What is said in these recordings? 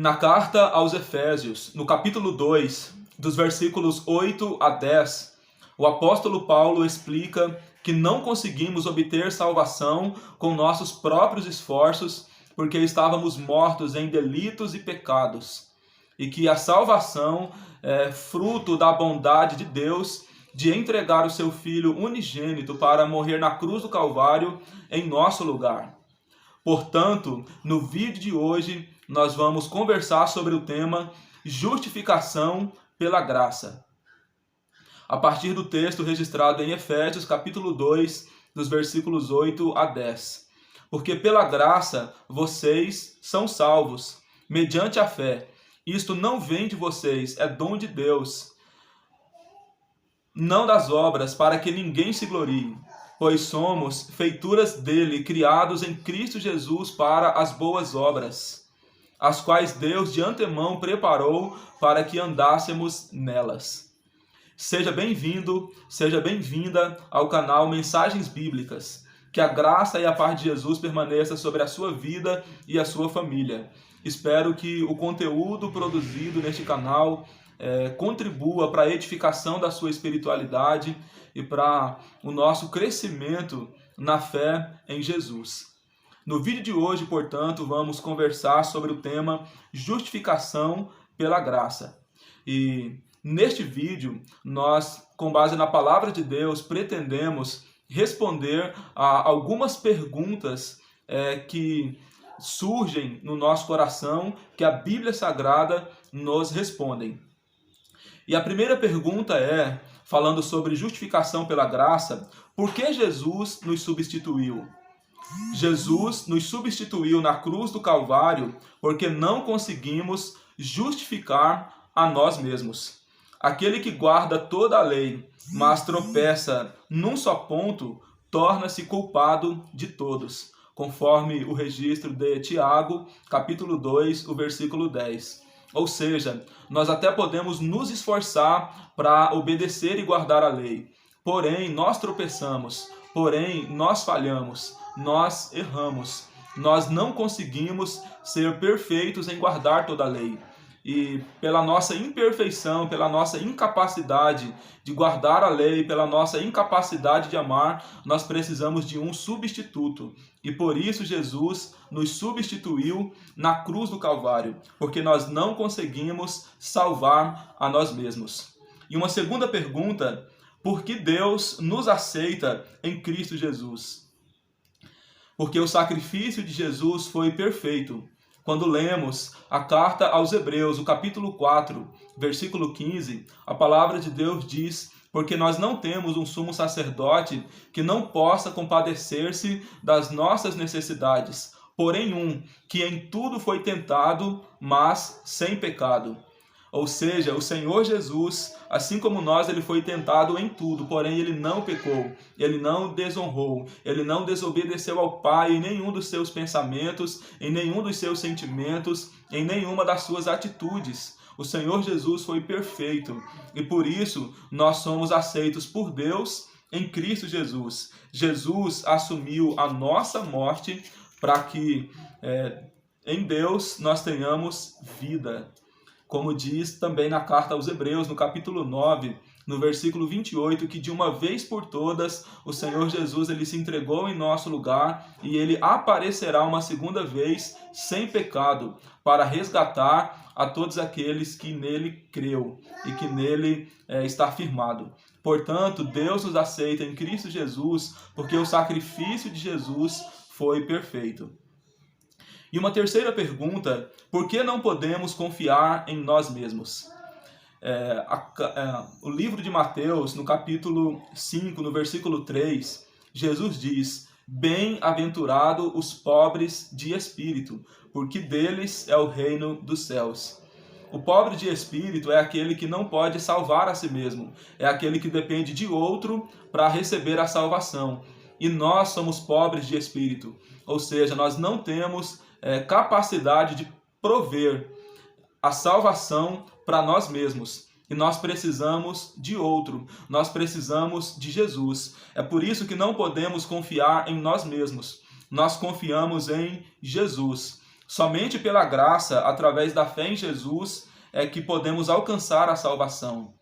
Na carta aos Efésios, no capítulo 2, dos versículos 8 a 10, o apóstolo Paulo explica que não conseguimos obter salvação com nossos próprios esforços, porque estávamos mortos em delitos e pecados, e que a salvação é fruto da bondade de Deus de entregar o seu Filho unigênito para morrer na cruz do Calvário em nosso lugar. Portanto, no vídeo de hoje, nós vamos conversar sobre o tema justificação pela graça, a partir do texto registrado em Efésios, capítulo 2, dos versículos 8 a 10. Porque pela graça vocês são salvos, mediante a fé. Isto não vem de vocês, é dom de Deus, não das obras, para que ninguém se glorie. Pois somos feituras dele, criados em Cristo Jesus para as boas obras, as quais Deus de antemão preparou para que andássemos nelas. Seja bem-vindo, seja bem-vinda ao canal Mensagens Bíblicas. Que a graça e a paz de Jesus permaneça sobre a sua vida e a sua família. Espero que o conteúdo produzido neste canal contribua para a edificação da sua espiritualidade e para o nosso crescimento na fé em Jesus. No vídeo de hoje, portanto, vamos conversar sobre o tema justificação pela graça. E neste vídeo, nós, com base na palavra de Deus, pretendemos responder a algumas perguntas que surgem no nosso coração, que a Bíblia Sagrada nos responde. E a primeira pergunta é, falando sobre justificação pela graça, por que Jesus nos substituiu? Jesus nos substituiu na cruz do Calvário porque não conseguimos justificar a nós mesmos. Aquele que guarda toda a lei, mas tropeça num só ponto, torna-se culpado de todos, conforme o registro de Tiago, capítulo 2, o versículo 10. Ou seja, nós até podemos nos esforçar para obedecer e guardar a lei, porém nós tropeçamos, porém nós falhamos, nós erramos, nós não conseguimos ser perfeitos em guardar toda a lei. E pela nossa imperfeição, pela nossa incapacidade de guardar a lei, pela nossa incapacidade de amar, nós precisamos de um substituto. E por isso Jesus nos substituiu na cruz do Calvário, porque nós não conseguimos salvar a nós mesmos. E uma segunda pergunta, por que Deus nos aceita em Cristo Jesus? Porque o sacrifício de Jesus foi perfeito. Quando lemos a carta aos Hebreus, o capítulo 4, versículo 15, a palavra de Deus diz: porque nós não temos um sumo sacerdote que não possa compadecer-se das nossas necessidades, porém um que em tudo foi tentado, mas sem pecado. Ou seja, o Senhor Jesus, assim como nós, ele foi tentado em tudo, porém ele não pecou, ele não desonrou, ele não desobedeceu ao Pai em nenhum dos seus pensamentos, em nenhum dos seus sentimentos, em nenhuma das suas atitudes. O Senhor Jesus foi perfeito e por isso nós somos aceitos por Deus em Cristo Jesus. Jesus assumiu a nossa morte para que em Deus nós tenhamos vida. Como diz também na carta aos Hebreus, no capítulo 9, no versículo 28, que de uma vez por todas o Senhor Jesus ele se entregou em nosso lugar e ele aparecerá uma segunda vez sem pecado para resgatar a todos aqueles que nele creu e que nele está firmado. Portanto, Deus nos aceita em Cristo Jesus porque o sacrifício de Jesus foi perfeito. E uma terceira pergunta, por que não podemos confiar em nós mesmos? O livro de Mateus, no capítulo 5, no versículo 3, Jesus diz: bem-aventurado os pobres de espírito, porque deles é o reino dos céus. O pobre de espírito é aquele que não pode salvar a si mesmo, é aquele que depende de outro para receber a salvação. E nós somos pobres de espírito, ou seja, nós não temos capacidade de prover a salvação para nós mesmos. E nós precisamos de outro, nós precisamos de Jesus. É por isso que não podemos confiar em nós mesmos. Nós confiamos em Jesus. Somente pela graça, através da fé em Jesus, é que podemos alcançar a salvação.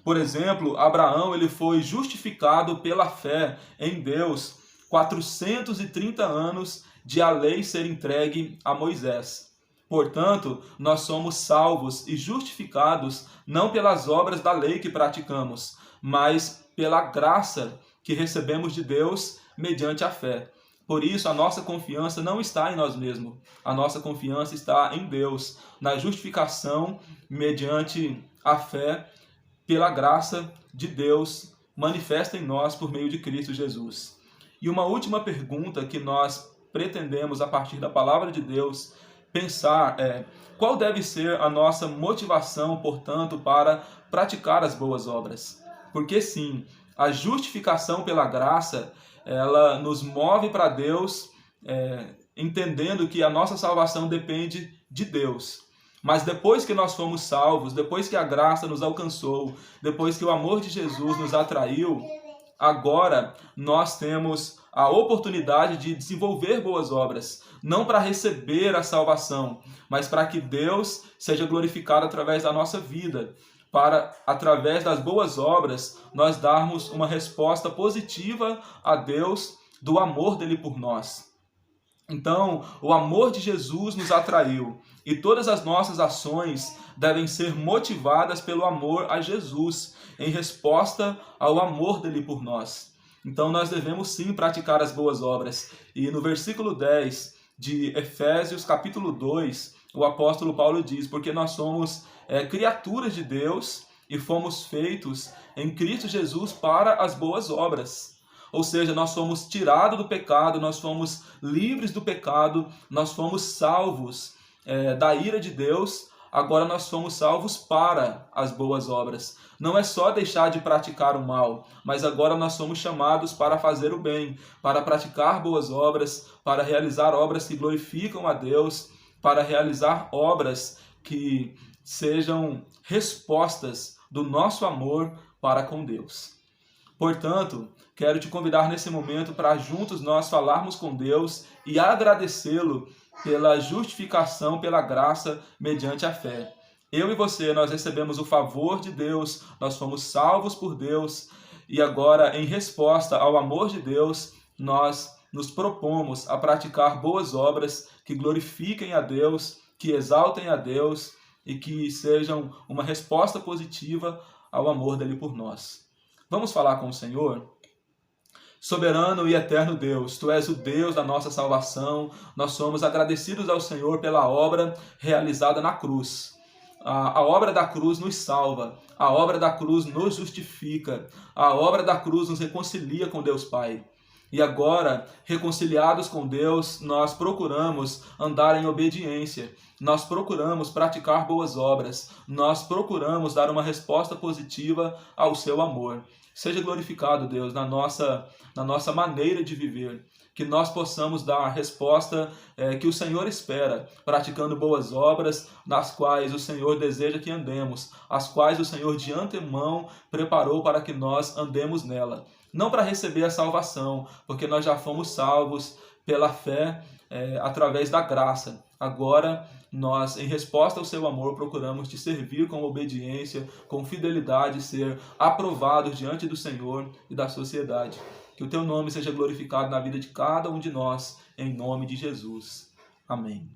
Por exemplo, Abraão ele foi justificado pela fé em Deus 430 anos de a lei ser entregue a Moisés. Portanto, nós somos salvos e justificados não pelas obras da lei que praticamos, mas pela graça que recebemos de Deus mediante a fé. Por isso, a nossa confiança não está em nós mesmos. A nossa confiança está em Deus, na justificação mediante a fé, pela graça de Deus manifesta em nós por meio de Cristo Jesus. E uma última pergunta que nós pretendemos, a partir da palavra de Deus, pensar é: qual deve ser a nossa motivação, portanto, para praticar as boas obras? Porque sim, a justificação pela graça, ela nos move para Deus, entendendo que a nossa salvação depende de Deus. Mas depois que nós fomos salvos, depois que a graça nos alcançou, depois que o amor de Jesus nos atraiu, agora nós temos a oportunidade de desenvolver boas obras, não para receber a salvação, mas para que Deus seja glorificado através da nossa vida, para, através das boas obras, nós darmos uma resposta positiva a Deus do amor dele por nós. Então, o amor de Jesus nos atraiu e todas as nossas ações devem ser motivadas pelo amor a Jesus, em resposta ao amor dele por nós. Então, nós devemos sim praticar as boas obras. E no versículo 10 de Efésios, capítulo 2, o apóstolo Paulo diz: porque nós somos criaturas de Deus e fomos feitos em Cristo Jesus para as boas obras. Ou seja, nós fomos tirados do pecado, nós fomos livres do pecado, nós fomos salvos da ira de Deus, agora nós fomos salvos para as boas obras. Não é só deixar de praticar o mal, mas agora nós somos chamados para fazer o bem, para praticar boas obras, para realizar obras que glorificam a Deus, para realizar obras que sejam respostas do nosso amor para com Deus. Portanto, quero te convidar nesse momento para juntos nós falarmos com Deus e agradecê-lo pela justificação, pela graça mediante a fé. Eu e você, nós recebemos o favor de Deus, nós fomos salvos por Deus e agora, em resposta ao amor de Deus, nós nos propomos a praticar boas obras que glorifiquem a Deus, que exaltem a Deus e que sejam uma resposta positiva ao amor dele por nós. Vamos falar com o Senhor? Soberano e eterno Deus, Tu és o Deus da nossa salvação, nós somos agradecidos ao Senhor pela obra realizada na cruz. A obra da cruz nos salva, a obra da cruz nos justifica, a obra da cruz nos reconcilia com Deus Pai. E agora, reconciliados com Deus, nós procuramos andar em obediência, nós procuramos praticar boas obras, nós procuramos dar uma resposta positiva ao Seu amor. Seja glorificado, Deus, na nossa maneira de viver, que nós possamos dar a resposta que o Senhor espera, praticando boas obras, nas quais o Senhor deseja que andemos, as quais o Senhor de antemão preparou para que nós andemos nela. Não para receber a salvação, porque nós já fomos salvos pela fé através da graça. Agora, nós, em resposta ao Seu amor, procuramos Te servir com obediência, com fidelidade, ser aprovados diante do Senhor e da sociedade. Que o Teu nome seja glorificado na vida de cada um de nós, em nome de Jesus. Amém.